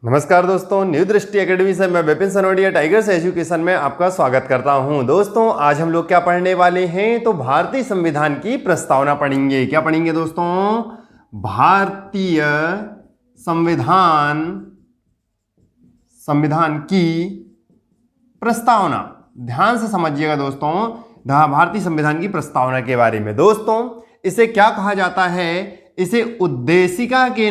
नमस्कार दोस्तों, न्यू दृष्टि एकेडमी से मैं विपिन सनोडिया टाइगर्स एजुकेशन में आपका स्वागत करता हूं। दोस्तों आज हम लोग क्या पढ़ने वाले हैं तो भारतीय संविधान की प्रस्तावना पढ़ेंगे। क्या पढ़ेंगे दोस्तों? भारतीय संविधान की प्रस्तावना। ध्यान से समझिएगा दोस्तों, भारतीय संविधान की प्रस्तावना के बारे में। दोस्तों इसे क्या कहा जाता है? इसे उद्देशिका के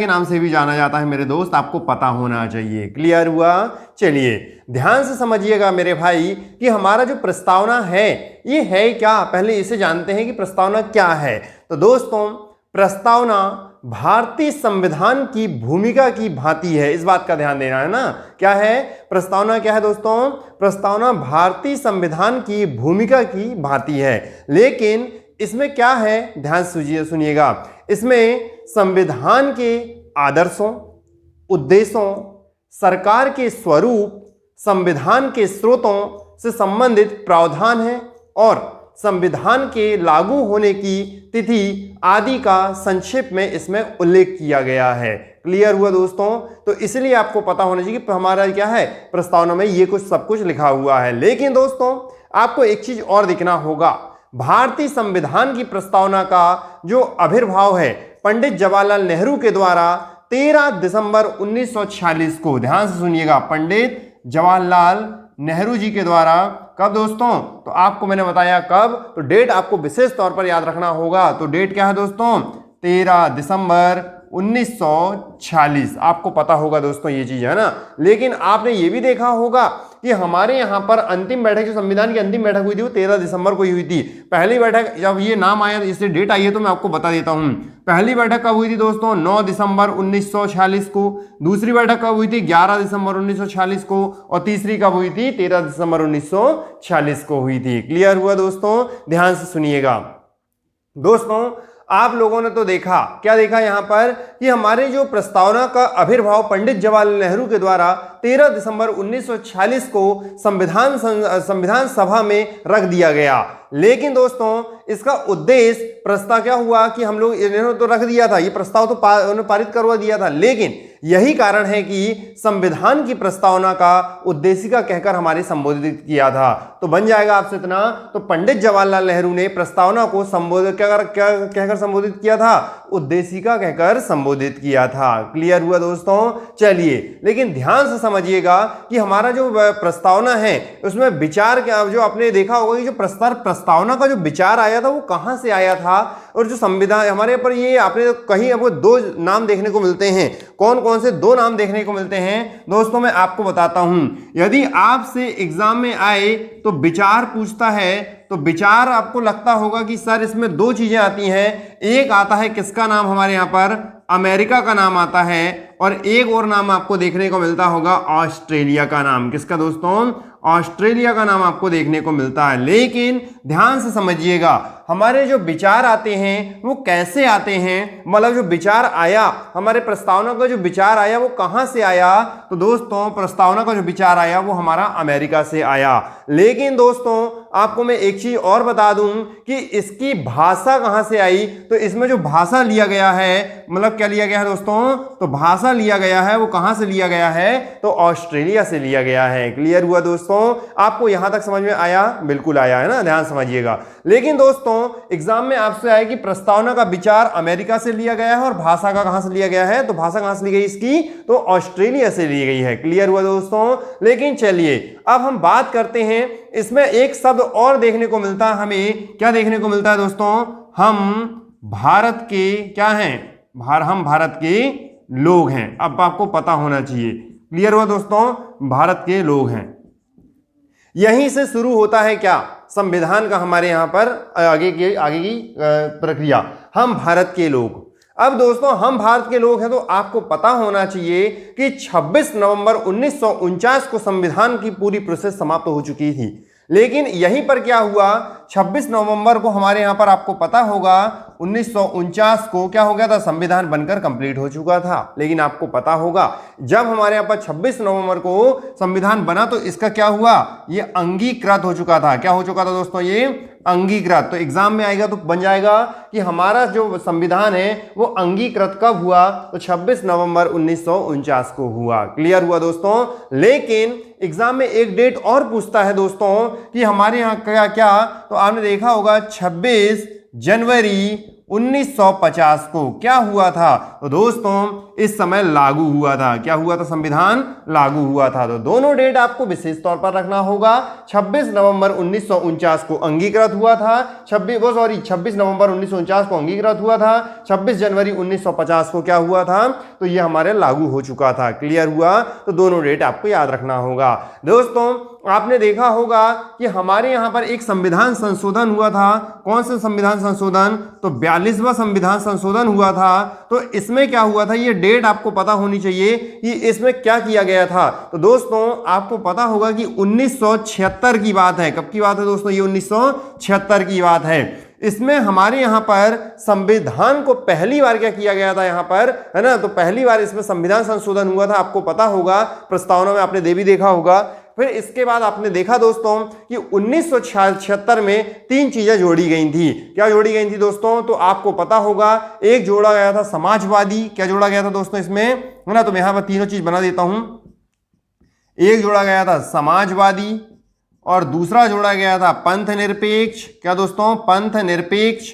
नाम से भी जाना जाता है मेरे दोस्त, आपको पता होना चाहिए। क्लियर हुआ? चलिए ध्यान से समझिएगा मेरे भाई कि हमारा जो प्रस्तावना है ये है क्या। पहले इसे जानते हैं कि प्रस्तावना क्या है। तो दोस्तों प्रस्तावना भारतीय संविधान की भूमिका की भांति है। इस बात का ध्यान देना है ना। क्या है प्रस्तावना? क्या है दोस्तों? प्रस्तावना भारतीय संविधान की भूमिका की भांति है। लेकिन इसमें क्या है, ध्यान से सुनिएगा। इसमें संविधान के आदर्शों, उद्देश्यों, सरकार के स्वरूप, संविधान के स्रोतों से संबंधित प्रावधान है और संविधान के लागू होने की तिथि आदि का संक्षेप में इसमें उल्लेख किया गया है। क्लियर हुआ दोस्तों? तो इसलिए आपको पता होना चाहिए कि हमारा क्या है, प्रस्तावना में ये सब कुछ लिखा हुआ है। लेकिन दोस्तों आपको एक चीज और देखना होगा। भारतीय संविधान की प्रस्तावना का जो आविर्भाव है पंडित जवाहरलाल नेहरू के द्वारा 13 दिसंबर 1946 को, ध्यान से सुनिएगा, पंडित जवाहरलाल नेहरू जी के द्वारा कब दोस्तों? तो आपको मैंने बताया कब, तो डेट आपको विशेष तौर पर याद रखना होगा। तो डेट क्या है दोस्तों? 13 दिसंबर 1946। आपको पता होगा दोस्तों ये चीज, है ना। लेकिन आपने ये भी देखा होगा कि हमारे यहाँ पर अंतिम बैठक, जो संविधान की अंतिम बैठक हुई थी वो 13 दिसंबर को ही हुई थी। पहली बैठक जब ये नाम आया, इससे डेट आई है तो मैं आपको बता देता हूँ। पहली बैठक कब हुई थी दोस्तों? 9 दिसंबर 1946 को। दूसरी बैठक कब हुई थी? 11 दिसंबर 1946 को। और तीसरी कब हुई थी? 13 दिसंबर 1946 को हुई थी। क्लियर हुआ दोस्तों? ध्यान से सुनिएगा दोस्तों। आप लोगों ने तो देखा, क्या देखा यहाँ पर कि हमारे जो प्रस्तावना का आविर्भाव पंडित जवाहरलाल नेहरू के द्वारा 13 दिसंबर 1946 को संविधान सभा में रख दिया गया। लेकिन दोस्तों इसका उद्देश्य, प्रस्ताव क्या हुआ कि हम लोग, इन्होंने तो रख दिया था, ये प्रस्ताव तो उन्होंने पारित करवा दिया था, लेकिन यही कारण है कि संविधान की प्रस्तावना का उद्देशिका कहकर हमारे संबोधित किया था। तो बन जाएगा आपसे इतना, तो पंडित जवाहरलाल नेहरू ने प्रस्तावना को संबोधित कहकर संबोधित किया था, उद्देशिका कहकर संबोधित किया था। क्लियर हुआ दोस्तों? चलिए लेकिन ध्यान से समझिएगा कि हमारा जो प्रस्तावना है उसमें विचार क्या, जो आपने देखा होगा कि जो प्रस्तावना का जो विचार आया था वो कहां से आया था, और जो संविधान हमारे पर, ये आपने कहीं आपको दो नाम देखने को मिलते हैं। कौन कौन से दो नाम देखने को मिलते हैं दोस्तों? मैं आपको बताता हूं। यदि आपसे एग्जाम में आए तो विचार पूछता है, तो विचार आपको लगता होगा कि सर इसमें दो चीजें आती हैं। एक आता है किसका नाम, हमारे यहाँ पर अमेरिका का नाम आता है, और एक और नाम आपको देखने को मिलता होगा ऑस्ट्रेलिया का नाम। किसका दोस्तों? ऑस्ट्रेलिया का नाम आपको देखने को मिलता है। लेकिन ध्यान से समझिएगा, हमारे जो विचार आते हैं वो कैसे आते हैं, मतलब जो विचार आया, हमारे प्रस्तावना का जो विचार आया वो कहां से आया? तो दोस्तों प्रस्तावना का जो विचार आया वो हमारा अमेरिका से आया। लेकिन दोस्तों आपको मैं एक चीज और बता दूं कि इसकी भाषा कहां से आई। तो इसमें जो भाषा लिया गया है, मतलब क्या लिया गया है दोस्तों? तो भाषा लिया गया है, वो कहां से लिया गया है? तो ऑस्ट्रेलिया से लिया गया है। क्लियर हुआ दोस्तों? आपको यहां तक समझ में आया? बिल्कुल आया है ना, ध्यान समझिएगा। लेकिन दोस्तों एग्जाम में आपसे आए कि प्रस्तावना का विचार अमेरिका से लिया गया है और भाषा का कहां से लिया गया है, तो भाषा कहां से ली गई इसकी? तो ऑस्ट्रेलिया से ली गई है। क्लियर हुआ दोस्तों? लेकिन चलिए अब हम बात करते हैं, इसमें एक शब्द और देखने को मिलता है हमें। क्या देखने को मिलता है दोस्तों? हम भारत के क्या हैं? हम भारत के लोग हैं। अब आपको पता होना चाहिए। क्लियर हुआ दोस्तों? भारत के लोग हैं। यहीं से शुरू होता है क्या, संविधान का हमारे यहां पर आगे की प्रक्रिया। हम भारत के लोग। अब दोस्तों हम भारत के लोग हैं तो आपको पता होना चाहिए कि 26 नवंबर 1949 को संविधान की पूरी प्रोसेस समाप्त हो चुकी थी। लेकिन यहीं पर क्या हुआ, 26 नवंबर को हमारे यहाँ पर आपको पता होगा 1949 को क्या हो गया था, संविधान बनकर कंप्लीट हो चुका था। लेकिन आपको पता होगा जब हमारे यहाँ पर 26 नवंबर को संविधान बना तो इसका क्या हुआ, ये अंगीकृत हो चुका था। क्या हो चुका था दोस्तों, ये अंगीकृत। तो एग्जाम में आएगा तो बन जाएगा कि हमारा जो संविधान है वो अंगीकृत कब हुआ, तो 26 नवंबर 1949 को हुआ। क्लियर हुआ दोस्तों। लेकिन एग्जाम में एक डेट और पूछता है दोस्तों कि हमारे यहाँ क्या क्या, तो आपने देखा होगा 26 जनवरी 1950 को क्या हुआ था, तो दोस्तों इस समय लागू हुआ था। क्या हुआ था, संविधान लागू हुआ था। तो दोनों डेट आपको विशेष तौर पर रखना होगा। 26 नवंबर 1949 को अंगीकृत हुआ था, 26 नवंबर 1949 को अंगीकृत हुआ था, 26 जनवरी 1950 को क्या हुआ था, तो ये हमारे लागू हो चुका था। क्लियर हुआ। तो दोनों डेट आपको याद रखना होगा। दोस्तों आपने देखा होगा कि हमारे यहां पर एक संविधान संशोधन हुआ था। कौन सा संविधान संशोधन, तो 42वां संविधान संशोधन हुआ था। तो इसमें क्या हुआ था, ये डेट आपको पता होनी चाहिए कि इसमें क्या किया गया था। तो दोस्तों आपको पता होगा कि 1976 की बात है। कब की बात है दोस्तों, ये 1976 की बात है। इसमें हमारे यहां पर संविधान को पहली बार क्या किया गया था यहाँ पर, है ना, तो पहली बार इसमें संविधान संशोधन हुआ था। आपको पता होगा, प्रस्तावना में आपने भी देखा होगा। फिर इसके बाद आपने देखा दोस्तों कि 1976 में 3 चीजें जोड़ी गई थी। क्या जोड़ी गई थी दोस्तों, तो आपको पता होगा एक जोड़ा गया था समाजवादी। क्या जोड़ा गया था दोस्तों इसमें, है ना, तो मैं यहां पर तीनों चीज बना देता हूं। एक जोड़ा गया था समाजवादी, और दूसरा जोड़ा गया था पंथ निरपेक्ष। क्या दोस्तों, पंथ निरपेक्ष,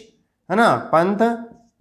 है ना, पंथ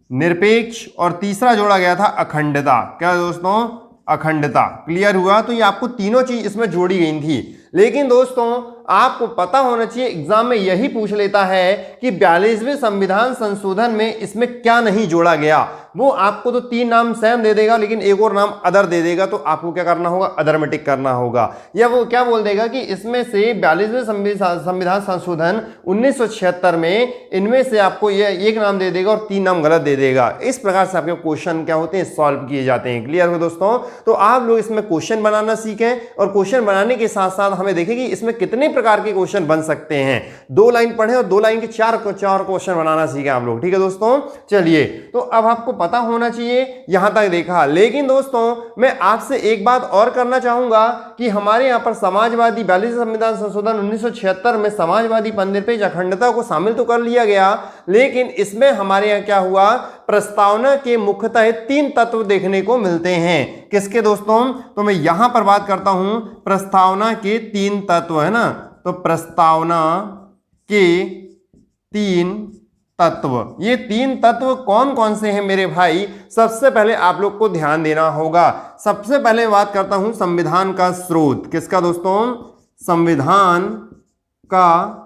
निरपेक्ष। और तीसरा जोड़ा गया था अखंडता। क्या दोस्तों, अखंडता। क्लियर हुआ। तो ये आपको तीनों चीज इसमें जोड़ी गई थी। लेकिन दोस्तों आपको पता होना चाहिए, एग्जाम में यही पूछ लेता है कि 42वें संविधान संशोधन में इसमें क्या नहीं जोड़ा गया। वो आपको तो 3 नाम सेम दे देगा, लेकिन एक और नाम अदर दे देगा। तो आपको क्या करना होगा, अदर में टिक करना होगा। या वो क्या बोल देगा कि इसमें से 42वें संविधान संशोधन 1976 में इनमें से आपको ये एक नाम दे देगा और 3 नाम गलत दे देगा। इस प्रकार से आपके क्वेश्चन क्या होते हैं, सॉल्व किए जाते हैं। क्लियर हो दोस्तों। तो आप लोग इसमें क्वेश्चन बनाना सीखें, और क्वेश्चन बनाने के साथ साथ हमें देखें कि इसमें कितने प्रकार के क्वेश्चन बन सकते हैं। 2 लाइन पढ़े और 2 लाइन के 4 क्वेश्चन बनाना सीखें आप लोग। ठीक है दोस्तों। चलिए, तो अब आपको पता होना चाहिए, यहां तक देखा। लेकिन दोस्तों मैं आपसे एक बात और करना चाहूंगा कि हमारे यहां पर समाजवादी 42 संविधान संशोधन 1976 में समाजवादी, पंथ निरपेक्ष, अखंडता को शामिल तो कर लिया गया, लेकिन इसमें हमारे यहां क्या हुआ, प्रस्तावना के मुख्यतः 3 तत्व देखने को मिलते हैं। किसके दोस्तों, तो मैं यहां पर बात करता हूं प्रस्तावना के 3 तत्व, है ना। तो प्रस्तावना के 3 तत्व, ये 3 तत्व कौन कौन से हैं मेरे भाई, सबसे पहले आप लोग को ध्यान देना होगा। सबसे पहले बात करता हूं संविधान का स्रोत। किसका दोस्तों, संविधान का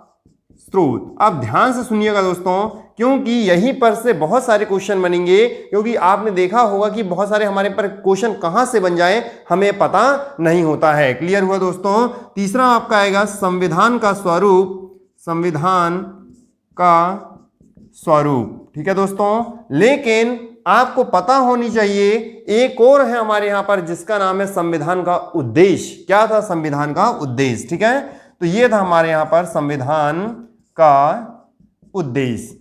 स्रोत। अब ध्यान से सुनिएगा दोस्तों, क्योंकि यहीं पर से बहुत सारे क्वेश्चन बनेंगे। क्योंकि आपने देखा होगा कि बहुत सारे हमारे पर क्वेश्चन कहां से बन जाए हमें पता नहीं होता है। क्लियर हुआ दोस्तों। तीसरा आपका आएगा संविधान का स्वरूप। संविधान का स्वरूप, ठीक है दोस्तों। लेकिन आपको पता होनी चाहिए एक और है हमारे यहां पर, जिसका नाम है संविधान का उद्देश्य। क्या था, संविधान का उद्देश्य। ठीक है, तो ये था हमारे यहां पर संविधान का उद्देश्य।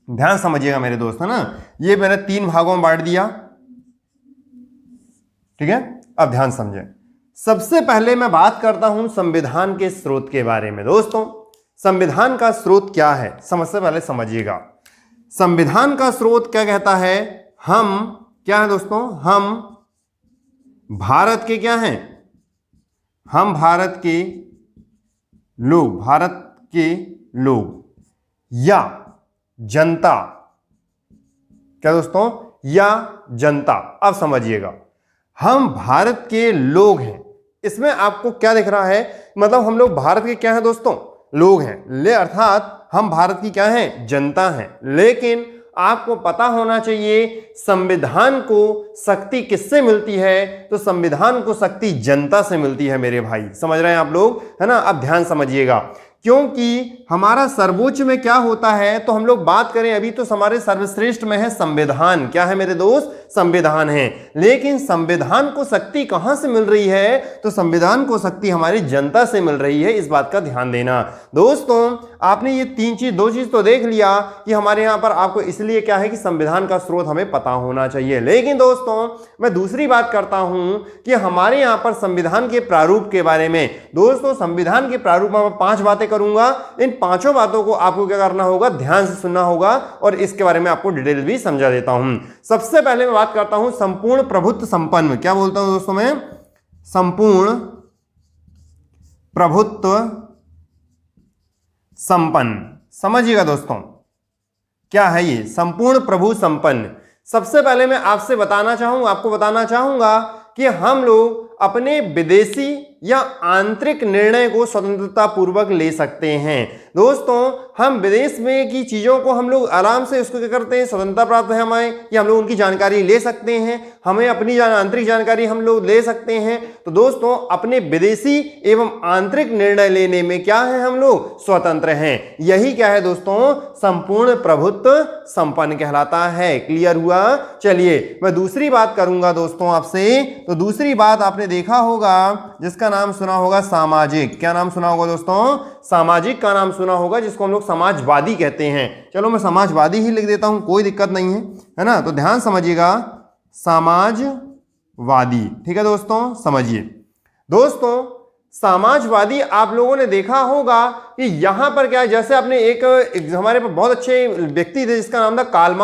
ध्यान समझिएगा मेरे दोस्त, है ना। ये मैंने 3 भागों में बांट दिया। ठीक है, अब ध्यान समझें। सबसे पहले मैं बात करता हूं संविधान के स्रोत के बारे में। दोस्तों संविधान का स्रोत क्या है, सबसे पहले समझिएगा। संविधान का स्रोत क्या कहता है, हम क्या है दोस्तों, हम भारत के क्या हैं, हम भारत के लोग, भारत के लोग या जनता। क्या दोस्तों, या जनता। अब समझिएगा, हम भारत के लोग हैं। इसमें आपको क्या दिख रहा है, मतलब हम लोग भारत के क्या हैं दोस्तों, लोग हैं। ले अर्थात हम भारत की क्या हैं, जनता हैं। लेकिन आपको पता होना चाहिए संविधान को शक्ति किससे मिलती है, तो संविधान को शक्ति जनता से मिलती है मेरे भाई। समझ रहे हैं आप लोग, है ना। अब ध्यान समझिएगा, क्योंकि हमारा सर्वोच्च में क्या होता है, तो हम लोग बात करें अभी तो हमारे सर्वश्रेष्ठ में है संविधान। क्या है मेरे दोस्त, संविधान है। लेकिन संविधान को शक्ति कहां से मिल रही है, तो संविधान को शक्ति हमारी जनता से मिल रही है। इस बात का ध्यान देना दोस्तों। आपने ये 2 चीज तो देख लिया कि हमारे यहां पर आपको इसलिए क्या है कि संविधान का स्रोत हमें पता होना चाहिए। लेकिन दोस्तों मैं दूसरी बात करता हूं कि हमारे यहां पर संविधान के प्रारूप के बारे में। दोस्तों संविधान के प्रारूप में 5 बातें बातें करूंगा, इन पांचों बातों को आपको क्या करना होगा, ध्यान से सुनना होगा और इसके बारे में आपको डिटेल भी समझा देता हूं। सबसे पहले मैं बात करता हूं संपूर्ण प्रभुत्व संपन्न। क्या बोलता हूं दोस्तों मैं, संपूर्ण प्रभुत्व संपन्न। समझिएगा दोस्तों क्या है ये संपूर्ण प्रभु संपन्न। सबसे पहले मैं आपको बताना चाहूंगा कि हम लोग अपने विदेशी या आंतरिक निर्णय को स्वतंत्रता पूर्वक ले सकते हैं। दोस्तों हम विदेश में की चीजों को हम लोग आराम से उसको क्या करते हैं, स्वतंत्रता प्राप्त है हमें कि हम लोग उनकी जानकारी ले सकते हैं, हमें अपनी आंतरिक जानकारी हम लोग ले सकते हैं। तो दोस्तों अपने विदेशी एवं आंतरिक निर्णय लेने में क्या है, हम लोग स्वतंत्र हैं। यही क्या है दोस्तों, संपूर्ण प्रभुत्व संपन्न कहलाता है। क्लियर हुआ। चलिए मैं दूसरी बात करूंगा दोस्तों आपसे। तो दूसरी बात आपने देखा होगा जिसका नाम सुना होगा सामाजिक। क्या नाम सुना होगा दोस्तों, सामाजिक का नाम सुना होगा, जिसको हम लोग समाजवादी कहते हैं। चलो मैं समाजवादी ही लिख देता हूं, कोई दिक्कत नहीं है ना। तो ध्यान समझिएगा, समाजवादी। ठीक है दोस्तों, समझिए दोस्तों समाजवादी आप लोगों ने देखा होगा कि यहां पर क्या है, जैसे आपने एक हमारे पर बहुत अच्छे व्यक्ति थे जिसका नाम था कार्ल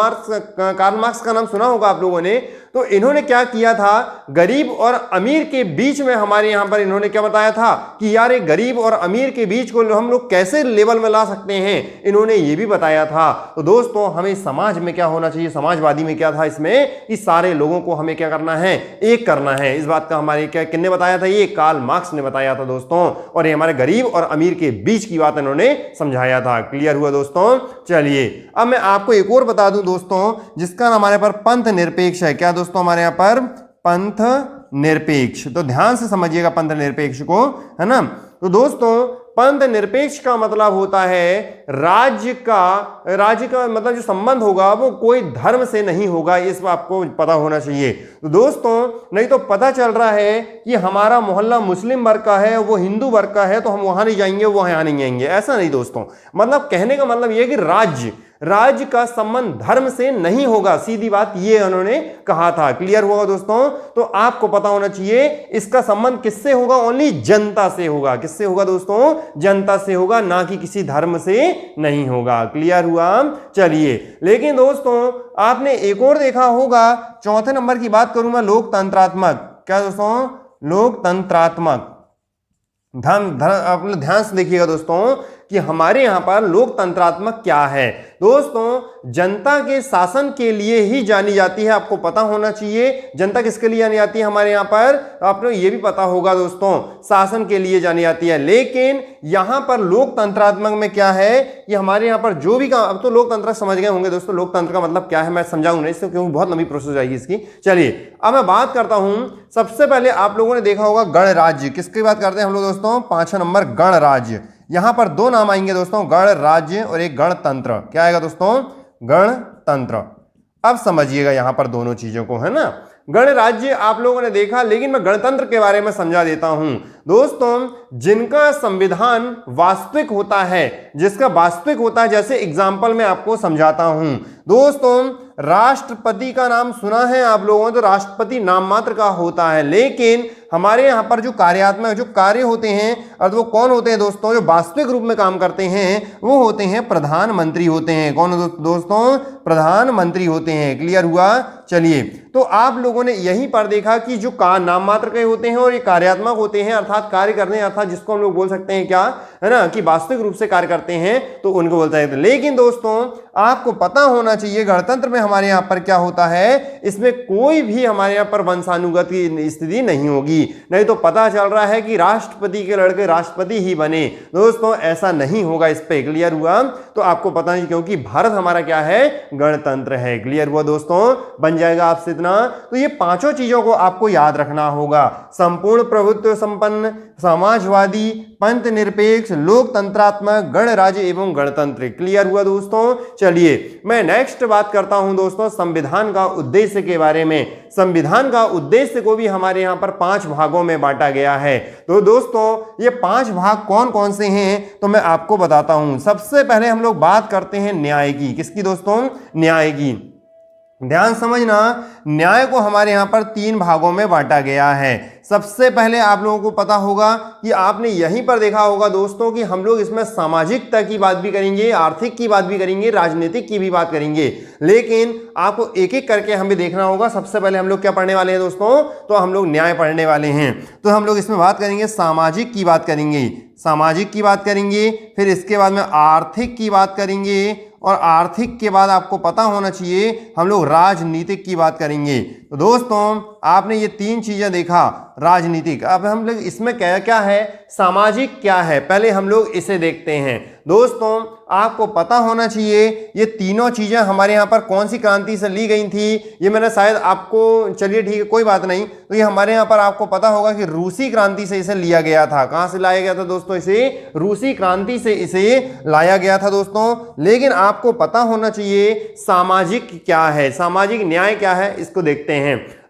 मार्क्स का नाम सुना होगा आप लोगों ने। तो इन्होंने क्या किया था, गरीब और अमीर के बीच में हमारे यहां पर इन्होंने क्या बताया था कि यार एक गरीब और अमीर के बीच को हम लोग कैसे लेवल में ला सकते हैं, इन्होंने ये भी बताया था। तो दोस्तों हमें समाज में क्या होना चाहिए, समाजवादी में क्या था इसमें कि सारे लोगों को हमें क्या करना है, एक करना है। इस बात का हमारे क्या किसने बताया था, ये कार्ल मार्क्स ने बताया था दोस्तों। और ये हमारे गरीब और अमीर के बीच की बात इन्होंने समझाया था। क्लियर हुआ दोस्तों। चलिए अब मैं आपको एक और बता दूं दोस्तों, जिसका हमारे पर पंथ निरपेक्ष है। क्या दोस्तों हमारे यहां पर पंथ निरपेक्ष। तो ध्यान से समझिएगा पंथ निरपेक्ष को, है ना। तो दोस्तों पंथ निरपेक्ष का मतलब होता है राज्य का मतलब जो संबंध होगा वो कोई धर्म से नहीं होगा, इस आपको पता होना चाहिए। तो दोस्तों नहीं तो पता चल रहा है कि हमारा मोहल्ला मुस्लिम वर्ग का है, वो हिंदू वर्ग का है, तो हम वहां नहीं जाएंगे, वो यहां नहीं आएंगे। ऐसा नहीं दोस्तों, मतलब कहने का मतलब यह कि राज्य का संबंध धर्म से नहीं होगा, सीधी बात ये उन्होंने कहा था। क्लियर हुआ दोस्तों। तो आपको पता होना चाहिए इसका संबंध किससे होगा, ओनली जनता से होगा। किससे होगा दोस्तों, जनता से होगा, ना कि किसी धर्म से नहीं होगा। क्लियर हुआ। चलिए लेकिन दोस्तों आपने एक और देखा होगा, चौथे नंबर की बात करूं मैं, लोकतंत्रात्मक। क्या दोस्तों, लोकतंत्रात्मक। अपने ध्यान से देखिएगा दोस्तों कि हमारे यहां पर लोकतंत्रात्मक क्या है। दोस्तों जनता के शासन के लिए ही जानी जाती है, आपको पता होना चाहिए। जनता किसके लिए जानी जाती है हमारे यहां पर, आपको ये भी पता होगा दोस्तों, शासन के लिए जानी जाती है। लेकिन यहां पर लोकतंत्रात्मक में क्या है कि हमारे यहां पर जो भी काम, अब तो लोकतंत्र समझ गए होंगे दोस्तों, लोकतंत्र का मतलब क्या है मैं समझाऊंगा नहीं इससे, क्योंकि बहुत लंबी प्रोसेस आएगी इसकी। चलिए अब मैं बात करता हूं, सबसे पहले आप लोगों ने देखा होगा गणराज्य। किसकी बात करते हैं हम लोग दोस्तों, 5वां नंबर गणराज्य। यहां पर दो नाम आएंगे दोस्तों, गणराज्य और एक गणतंत्र। क्या आएगा दोस्तों, गणतंत्र। अब समझिएगा यहां पर दोनों चीजों को, है ना। गणराज्य आप लोगों ने देखा, लेकिन मैं गणतंत्र के बारे में समझा देता हूं दोस्तों। जिनका संविधान वास्तविक होता है, जिसका वास्तविक होता है, जैसे एग्जाम्पल मैं आपको समझाता हूं दोस्तों। राष्ट्रपति का नाम सुना है आप लोगों ने, तो राष्ट्रपति नाम मात्र का होता है, लेकिन हमारे यहां पर जो कार्यात्मक जो कार्य होते हैं, और वो कौन होते हैं दोस्तों, जो वास्तविक रूप में काम करते हैं, वो होते हैं प्रधानमंत्री होते हैं। कौन दोस्तों, प्रधानमंत्री होते हैं। क्लियर हुआ। चलिए तो आप लोगों ने यहीं पर देखा कि जो नाम मात्र के होते हैं और ये कार्यात्मक होते हैं, अर्थात कार्य करने, अर्थात जिसको हम लोग बोल सकते हैं क्या, है ना, कि वास्तविक रूप से कार्य करते हैं, तो उनको बोलते हैं। लेकिन दोस्तों आपको पता होना चाहिए गणतंत्र में हमारे यहां पर क्या होता है, इसमें कोई भी हमारे यहां पर वंशानुगत की स्थिति नहीं होगी। नहीं तो पता चल रहा है कि राष्ट्रपति के लड़के राष्ट्रपति ही बने, दोस्तों ऐसा नहीं होगा इस पे। क्लियर हुआ। तो आपको पता नहीं, क्योंकि भारत हमारा क्या है, गणतंत्र है। क्लियर हुआ दोस्तों, बन जाएगा आपसे इतना। तो ये पांचों चीजों को आपको याद रखना होगा, संपूर्ण प्रभुत्व संपन्न, समाजवादी, पंथ निरपेक्ष, लोकतंत्रात्मक, गणराज्य एवं गणतंत्र। क्लियर हुआ दोस्तों। चलिए मैं नेक्स्ट बात करता हूं दोस्तों संविधान का उद्देश्य के बारे में। संविधान का उद्देश्य को भी हमारे यहां पर 5 भागों में बांटा गया है। तो दोस्तों ये 5 भाग कौन कौन से हैं, तो मैं आपको बताता हूं। सबसे पहले हम लोग बात करते हैं न्याय की। किसकी दोस्तों, न्याय की। ध्यान समझना, न्याय को हमारे यहां पर 3 भागों में बांटा गया है। सबसे पहले आप लोगों को पता होगा कि आपने यहीं पर देखा होगा दोस्तों कि हम लोग इसमें सामाजिकता की बात भी करेंगे, आर्थिक की बात भी करेंगे, राजनीतिक की भी बात करेंगे, लेकिन आपको एक एक करके हमें देखना होगा। सबसे पहले हम लोग क्या पढ़ने वाले हैं दोस्तों, तो हम लोग न्याय पढ़ने वाले हैं। तो हम लोग इसमें बात करेंगे, सामाजिक की बात करेंगे, सामाजिक की बात करेंगे, फिर इसके बाद में आर्थिक की बात करेंगे, और आर्थिक के बाद आपको पता होना चाहिए हम लोग राजनीतिक की बात करेंगे। तो दोस्तों आपने ये तीन चीजें देखा, राजनीतिक। अब हम लोग इसमें क्या क्या है, सामाजिक क्या है, पहले हम लोग इसे देखते हैं। दोस्तों आपको पता होना चाहिए ये तीनों चीजें हमारे यहाँ पर कौन सी क्रांति से ली गई थी, ये मैंने शायद आपको, चलिए ठीक है कोई बात नहीं, तो ये हमारे यहाँ पर आपको पता होगा कि रूसी क्रांति से इसे लिया गया था। कहाँ से लाया गया था दोस्तों, इसे रूसी क्रांति से इसे लाया गया था दोस्तों। लेकिन आपको पता होना चाहिए सामाजिक क्या है, सामाजिक न्याय क्या है, इसको देखते हैं।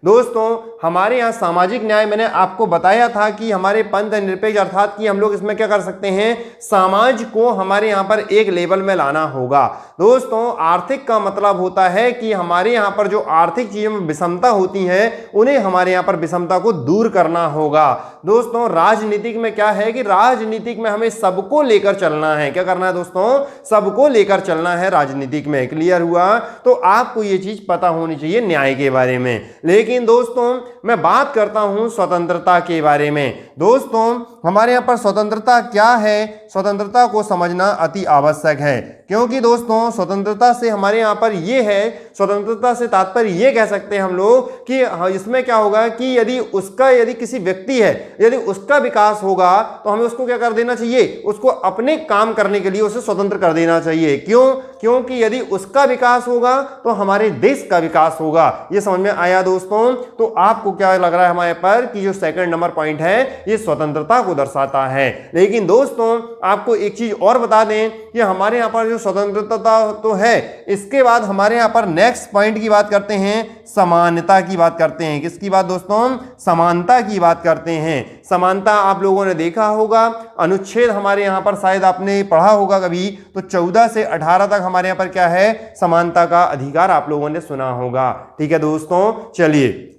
दोस्तों हमारे यहाँ सामाजिक न्याय मैंने आपको बताया था कि हमारे पंथ निरपेक्ष, अर्थात कि हम लोग इसमें क्या कर सकते हैं, समाज को हमारे यहाँ पर एक लेवल में लाना होगा। दोस्तों आर्थिक का मतलब होता है कि हमारे यहाँ पर जो आर्थिक चीजों में विषमता होती है उन्हें हमारे यहाँ पर विषमता को दूर करना होगा। दोस्तों राजनीतिक में क्या है कि राजनीतिक में हमें सबको लेकर चलना है। क्या करना है दोस्तों, सबको लेकर चलना है राजनीतिक में। क्लियर हुआ? तो आपको ये चीज पता होनी चाहिए न्याय के बारे में। लेकिन दोस्तों मैं बात करता हूं स्वतंत्रता के बारे में। दोस्तों हमारे यहाँ पर स्वतंत्रता क्या है, स्वतंत्रता को समझना अति आवश्यक है, क्योंकि दोस्तों स्वतंत्रता से हमारे यहाँ पर ये है, स्वतंत्रता से तात्पर्य ये कह सकते हैं हम लोग कि इसमें क्या होगा कि यदि किसी व्यक्ति है, यदि उसका विकास होगा तो हमें उसको क्या कर देना चाहिए, उसको अपने काम करने के लिए उसे स्वतंत्र कर देना चाहिए। क्यों? क्योंकि यदि उसका विकास होगा तो हमारे देश का विकास होगा। ये समझ में आया दोस्तों? तो आपको क्या लग रहा है हमारे पर कि जो सेकंड नंबर पॉइंट है ये स्वतंत्रता को दर्शाता है। लेकिन दोस्तों आपको एक चीज और बता दें कि हमारे यहाँ पर जो स्वतंत्रता तो है, इसके बाद हमारे यहाँ पर नेक्स्ट पॉइंट की बात करते हैं, समानता की बात करते हैं। किसकी बात दोस्तों? समानता की बात करते हैं। समानता आप लोगों ने देखा होगा, अनुच्छेद हमारे यहाँ पर शायद आपने पढ़ा होगा कभी, तो 14 से 18 तक हमारे यहाँ पर क्या है, समानता का अधिकार आप लोगों ने सुना होगा। ठीक है दोस्तों, चलिए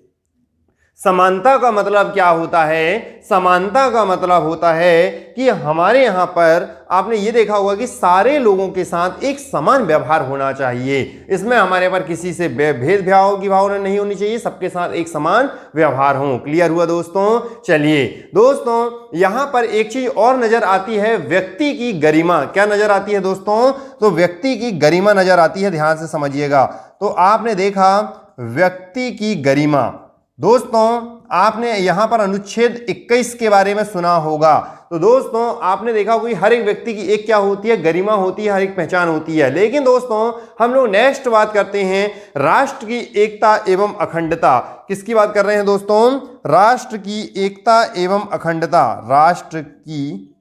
समानता का मतलब क्या होता है? समानता का मतलब होता है कि हमारे यहाँ पर आपने ये देखा होगा कि सारे लोगों के साथ एक समान व्यवहार होना चाहिए। इसमें हमारे पर किसी से भेदभाव की भावना नहीं होनी चाहिए, सबके साथ एक समान व्यवहार हो। क्लियर हुआ दोस्तों? चलिए दोस्तों यहाँ पर एक चीज और नजर आती है, व्यक्ति की गरिमा। क्या नजर आती है दोस्तों? तो व्यक्ति की गरिमा नजर आती है, ध्यान से समझिएगा। तो आपने देखा व्यक्ति की गरिमा। दोस्तों आपने यहां पर अनुच्छेद 21 के बारे में सुना होगा। तो दोस्तों आपने देखा होगा कि हर एक व्यक्ति की एक क्या होती है, गरिमा होती है, हर एक पहचान होती है। लेकिन दोस्तों हम लोग नेक्स्ट बात करते हैं राष्ट्र की एकता एवं अखंडता। किसकी बात कर रहे हैं दोस्तों? राष्ट्र की एकता एवं अखंडता। राष्ट्र की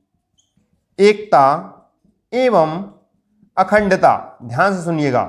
एकता एवं अखंडता, ध्यान से सुनिएगा।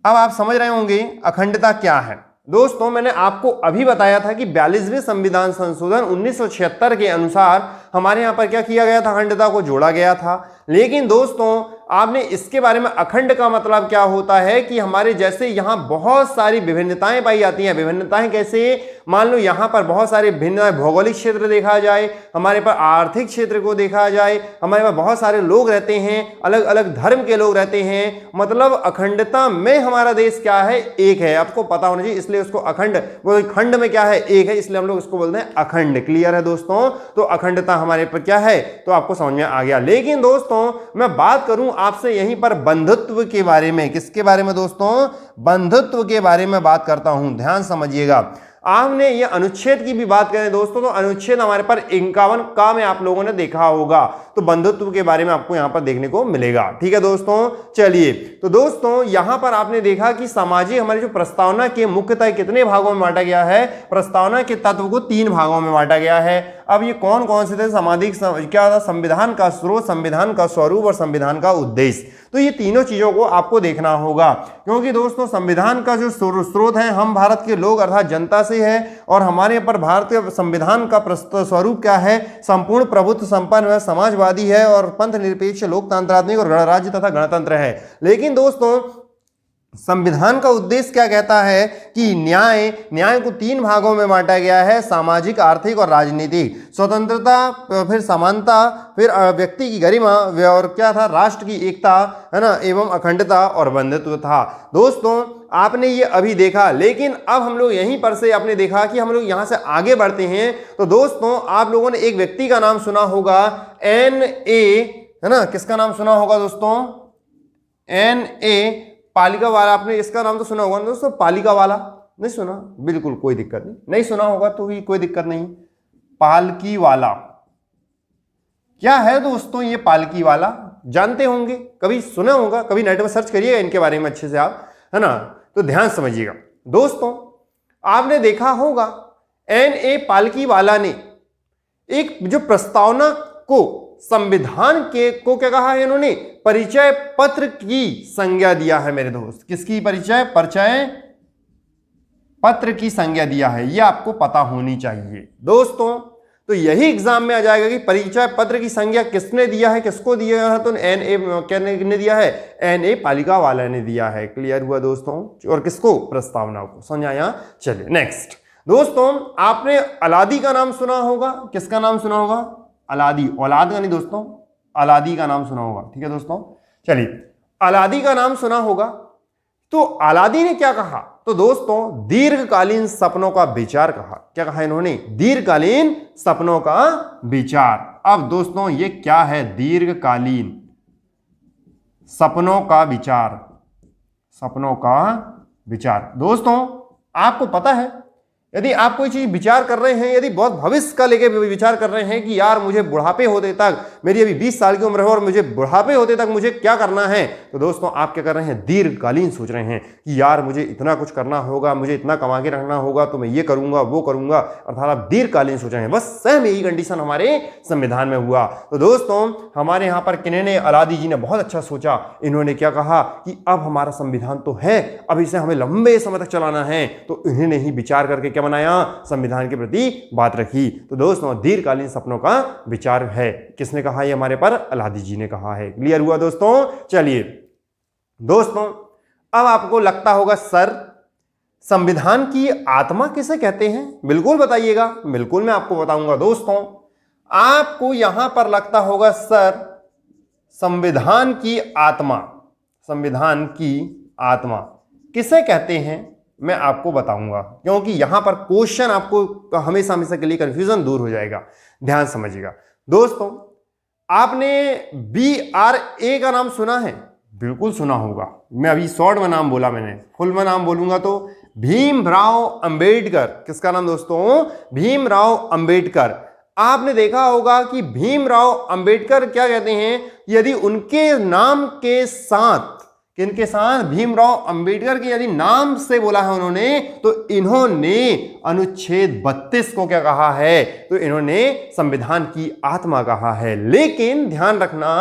अब आप समझ रहे होंगे अखंडता क्या है। दोस्तों मैंने आपको अभी बताया था कि 42वें संविधान संशोधन 1976 के अनुसार हमारे यहां पर क्या किया गया था, अखंडता को जोड़ा गया था। लेकिन दोस्तों आपने इसके बारे में, अखंड का मतलब क्या होता है कि हमारे जैसे यहां बहुत सारी विभिन्नताएं पाई जाती हैं। विभिन्नताएं कैसे? मान लो यहां पर बहुत सारे भिन्न भौगोलिक क्षेत्र देखा जाए, हमारे पर आर्थिक क्षेत्र को देखा जाए, हमारे पास बहुत सारे लोग रहते हैं, अलग अलग धर्म के लोग रहते हैं। मतलब अखंडता में हमारा देश क्या है, एक है। आपको पता होना चाहिए, इसलिए उसको अखंड, वो खंड में क्या है, एक है, इसलिए हम लोग इसको बोलते हैं अखंड। क्लियर है दोस्तों? तो अखंडता हमारे पर क्या है, तो आपको समझ में आ गया। लेकिन दोस्तों मैं बात करूं आपसे यहीं पर बंधुत्व के बारे में। किसके बारे में दोस्तों? बंधुत्व के बारे में बात करता हूं, ध्यान समझिएगा। आपने ये अनुच्छेद की भी बात करें दोस्तों, तो अनुच्छेद हमारे पर 51 का में आप लोगों ने देखा होगा। तो बंधुत्व के बारे में आपको यहां पर देखने को मिलेगा। ठीक है दोस्तों, चलिए। तो दोस्तों यहां पर आपने देखा कि सामाजिक हमारी जो प्रस्तावना के मुख्यतः कितने भागों में बांटा गया है? प्रस्तावना के तत्व को 3 भागों में बांटा गया है। अब ये कौन कौन से थे? सामाजिक क्या था, संविधान का स्रोत, संविधान का स्वरूप और संविधान का उद्देश्य। तो ये तीनों चीजों को आपको देखना होगा, क्योंकि दोस्तों संविधान का जो स्रोत है हम भारत के लोग अर्थात जनता से है, और हमारे यहाँ पर भारतीय संविधान का स्वरूप क्या है? संपूर्ण प्रभुत्व संपन्न है, समाजवादी है और पंथ निरपेक्ष, लोकतांत्रात्मक और गणराज्य तथा गणतंत्र है। लेकिन दोस्तों संविधान का उद्देश्य क्या कहता है कि न्याय को 3 भागों में बांटा गया है, सामाजिक, आर्थिक और राजनीतिक। स्वतंत्रता, फिर समानता, फिर व्यक्ति की गरिमा, और क्या था, राष्ट्र की एकता, है ना, एवं अखंडता और बंधुत्व था। दोस्तों आपने ये अभी देखा, लेकिन अब हम लोग यहीं पर से आपने देखा कि हम लोग यहां से आगे बढ़ते हैं। तो दोस्तों आप लोगों ने एक व्यक्ति का नाम सुना होगा, NA, है ना, किसका नाम सुना होगा दोस्तों, NA पालिका वाला। आपने इसका नाम तो सुना होगा ना दोस्तों, पालिका वाला, नहीं सुना, बिल्कुल कोई दिक्कत नहीं, नहीं सुना होगा तो भी कोई दिक्कत नहीं। पालकी वाला क्या है दोस्तों, ये पालकी वाला जानते होंगे, कभी सुना होगा, कभी नेट में सर्च करिएगा इनके बारे में अच्छे से आप, है ना। तो ध्यान समझिएगा दोस्तों, आपने देखा होगा NA पालकी वाला ने एक जो प्रस्तावना को संविधान के को क्या कहा है इन्होंने, परिचय पत्र की संज्ञा दिया है मेरे दोस्त। किसकी परिचय पत्र की संज्ञा दिया है, यह आपको पता होनी चाहिए दोस्तों। तो यही एग्जाम में आ जाएगा कि परिचय पत्र की संज्ञा किसने दिया है, किसको दिया है, तो NA ने दिया है, NA पालिका वाला ने दिया है। क्लियर हुआ दोस्तों, और किसको, प्रस्तावना को। समझ आया। चलिए नेक्स्ट दोस्तों, आपने अलादी का नाम सुना होगा, किसका नाम सुना होगा, अलादी, औलाद का नहीं दोस्तों, अलादी का नाम सुना होगा, ठीक है दोस्तों। चलिए अलादी का नाम सुना होगा, तो अलादी ने क्या कहा, तो दोस्तों दीर्घकालीन सपनों का विचार कहा। क्या कहा इन्होंने, दीर्घकालीन सपनों का विचार। अब दोस्तों ये क्या है, दीर्घकालीन सपनों का विचार, सपनों का विचार। दोस्तों आपको पता है, यदि आप कोई चीज विचार कर रहे हैं, यदि बहुत भविष्य का लेके विचार कर रहे हैं कि यार मुझे बुढ़ापे होते तक, मेरी अभी 20 साल की उम्र है और मुझे बुढ़ापे होते तक मुझे क्या करना है, तो दोस्तों आप क्या कर रहे हैं, दीर्घकालीन सोच रहे हैं कि यार मुझे इतना कुछ करना होगा, मुझे इतना कमा के रखना होगा, तो मैं ये करूंगा वो करूंगा, अर्थात आप दीर्घकालीन सोच रहे हैं। बस सेम यही कंडीशन हमारे संविधान में हुआ। तो दोस्तों हमारे यहाँ पर किन्होंने, अलादी जी ने बहुत अच्छा सोचा। इन्होंने क्या कहा कि अब हमारा संविधान तो है, अब इसे हमें लंबे समय तक चलाना है, तो इन्होंने ही विचार करके क्या बनाया, संविधान के प्रति बात रखी। तो दोस्तों दीर्घकालीन सपनों का विचार है, किसने कहा, ये हमारे पर अलादी जी ने कहा है। क्लियर हुआ दोस्तों। चलिए दोस्तों अब आपको लगता होगा सर संविधान की आत्मा किसे कहते हैं, बिल्कुल बताइएगा, बिल्कुल मैं आपको बताऊंगा। दोस्तों आपको यहां पर लगता होगा सर संविधान की आत्मा, संविधान की आत्मा किसे कहते हैं, मैं आपको बताऊंगा, क्योंकि यहां पर क्वेश्चन आपको हमेशा हमेशा के लिए कंफ्यूजन दूर हो जाएगा। ध्यान समझिएगा दोस्तों, आपने BRA का नाम सुना है, बिल्कुल सुना होगा। मैं अभी शॉर्ट में नाम बोला, मैंने फुल में नाम बोलूंगा तो भीमराव अंबेडकर। किसका नाम दोस्तों, भीमराव अंबेडकर। आपने देखा होगा कि भीमराव अंबेडकर क्या कहते हैं, यदि उनके नाम के साथ, किनके साथ, भीमराव अंबेडकर के यदि नाम से बोला है उन्होंने, तो इन्होंने अनुच्छेद 32 को क्या कहा है, तो इन्होंने संविधान की आत्मा कहा है। लेकिन ध्यान रखना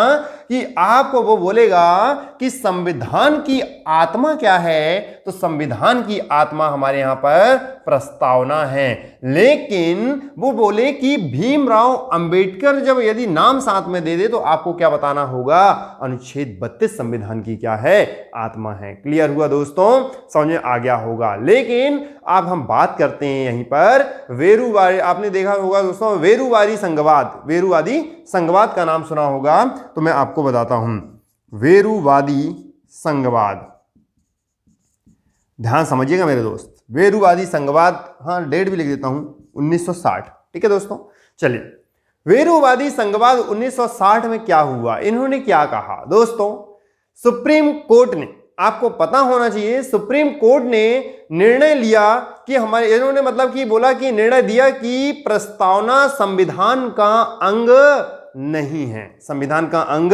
कि आपको वो बोलेगा कि संविधान की आत्मा क्या है, तो संविधान की आत्मा हमारे यहां पर प्रस्तावना है। लेकिन वो बोले कि भीमराव अंबेडकर जब यदि नाम साथ में दे दे, तो आपको क्या बताना होगा, अनुच्छेद 32 संविधान की क्या है, आत्मा है। क्लियर हुआ दोस्तों, समझ में आ गया होगा। लेकिन अब हम बात करते हैं यहीं पर वेरुवादी। आपने देखा होगा दोस्तों वेरुवादी संघवाद, वेरुवादी संघवाद का नाम सुना होगा, तो मैं आपको बताता हूं वेरुवादी संघवाद। ध्यान समझिएगा मेरे दोस्त, वेरुवादी संघवाद, हाँ डेट भी लिख देता हूं 1960, ठीक है दोस्तों। चलिए वेरुवादी संघवाद 1960 में क्या हुआ, इन्होंने क्या कहा दोस्तों, सुप्रीम कोर्ट ने, आपको पता होना चाहिए, सुप्रीम कोर्ट ने निर्णय लिया कि हमारे, इन्होंने मतलब कि बोला कि निर्णय दिया कि प्रस्तावना संविधान का अंग नहीं है, संविधान का अंग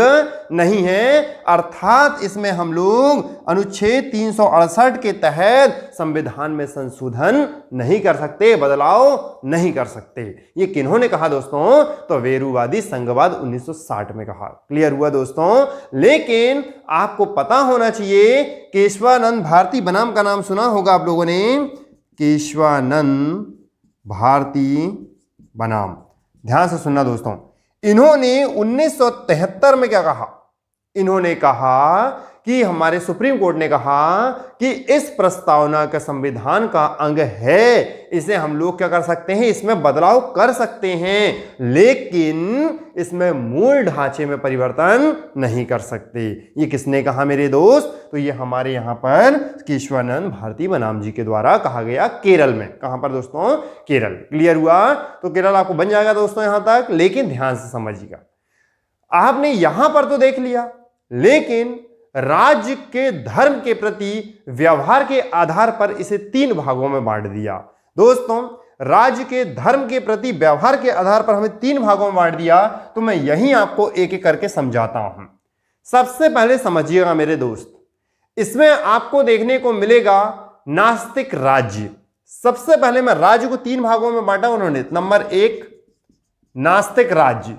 नहीं है, अर्थात इसमें हम लोग अनुच्छेद 368 के तहत संविधान में संशोधन नहीं कर सकते, बदलाव नहीं कर सकते। ये किन्होंने कहा दोस्तों, तो वेरुवादी संघवाद 1960 में कहा। क्लियर हुआ दोस्तों। लेकिन आपको पता होना चाहिए केशवानंद भारती बनाम का नाम सुना होगा आप लोगों ने, केशवानंद भारती बनाम। ध्यान से सुनना दोस्तों, इन्होंने 1973 में क्या कहा, इन्होंने कहा कि हमारे सुप्रीम कोर्ट ने कहा कि इस प्रस्तावना का संविधान का अंग है, इसे हम लोग क्या कर सकते हैं, इसमें बदलाव कर सकते हैं, लेकिन इसमें मूल ढांचे में परिवर्तन नहीं कर सकते। ये किसने कहा मेरे दोस्त? तो ये हमारे यहां पर केशवानंद भारती बनाम जी के द्वारा कहा गया, केरल में। कहां पर दोस्तों? केरल। क्लियर हुआ? तो केरल आपको बन जाएगा दोस्तों यहां तक, लेकिन ध्यान से समझिएगा। आपने यहां पर तो देख लिया, लेकिन राज्य के धर्म के प्रति व्यवहार के आधार पर इसे 3 भागों में बांट दिया। दोस्तों, राज्य के धर्म के प्रति व्यवहार के आधार पर हमें 3 भागों में बांट दिया, तो मैं यहीं आपको एक एक करके समझाता हूं। सबसे पहले समझिएगा मेरे दोस्त, इसमें आपको देखने को मिलेगा नास्तिक राज्य। सबसे पहले मैं राज्य को 3 भागों में बांटा उन्होंने। नंबर 1 नास्तिक राज्य।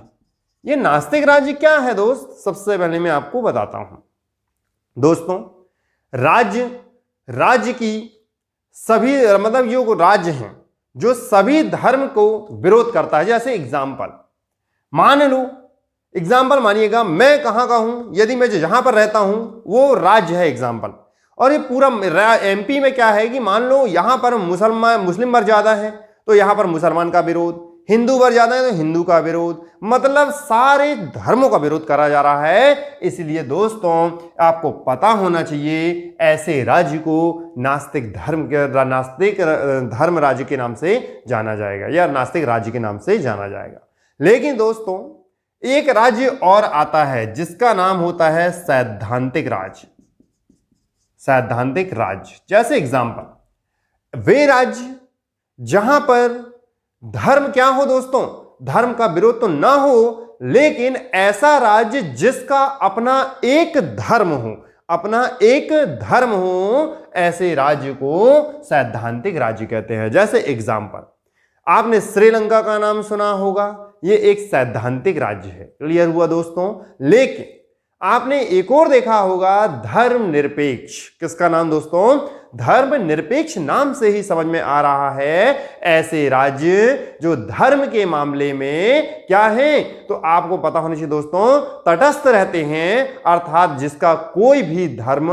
ये नास्तिक राज्य क्या है दोस्त? सबसे पहले मैं आपको बताता हूं दोस्तों। राज्य की सभी मतलब ये राज्य हैं जो सभी धर्म को विरोध करता है। जैसे एग्जाम्पल मान लो, एग्जाम्पल मानिएगा, मैं कहां का हूं, यदि मैं जहां पर रहता हूं वो राज्य है एग्जाम्पल, और ये पूरा एमपी में क्या है कि मान लो यहां पर मुस्लिम वर्ग ज्यादा है तो यहां पर मुसलमान का विरोध, हिंदू वर्ग ज्यादा है तो हिंदू का विरोध, मतलब सारे धर्मों का विरोध करा जा रहा है। इसलिए दोस्तों आपको पता होना चाहिए ऐसे राज्य को नास्तिक धर्म राज्य के नाम से जाना जाएगा, या नास्तिक राज्य के नाम से जाना जाएगा। लेकिन दोस्तों एक राज्य और आता है जिसका नाम होता है सैद्धांतिक राज्य। सैद्धांतिक राज्य जैसे एग्जाम्पल, वे राज्य जहां पर धर्म क्या हो दोस्तों, धर्म का विरोध तो ना हो, लेकिन ऐसा राज्य जिसका अपना एक धर्म हो, अपना एक धर्म हो, ऐसे राज्य को सैद्धांतिक राज्य कहते हैं। जैसे एग्जाम्पल आपने श्रीलंका का नाम सुना होगा, ये एक सैद्धांतिक राज्य है। क्लियर हुआ दोस्तों? लेकिन आपने एक और देखा होगा धर्मनिरपेक्ष। किसका नाम दोस्तों? धर्मनिरपेक्ष। नाम से ही समझ में आ रहा है ऐसे राज्य जो धर्म के मामले में क्या है, तो आपको पता होना चाहिए दोस्तों, तटस्थ रहते हैं, अर्थात जिसका कोई भी धर्म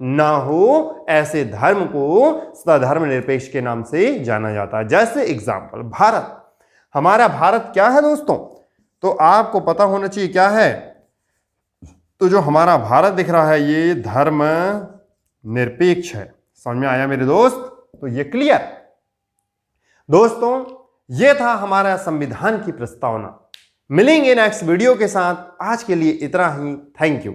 ना हो, ऐसे धर्म को धर्मनिरपेक्ष के नाम से जाना जाता है। जैसे एग्जाम्पल भारत। हमारा भारत क्या है दोस्तों? तो आपको पता होना चाहिए क्या है, तो जो हमारा भारत दिख रहा है ये धर्म निरपेक्ष है। समझ में आया मेरे दोस्त? तो ये क्लियर दोस्तों, ये था हमारा संविधान की प्रस्तावना। मिलेंगे नेक्स्ट वीडियो के साथ। आज के लिए इतना ही। Thank you.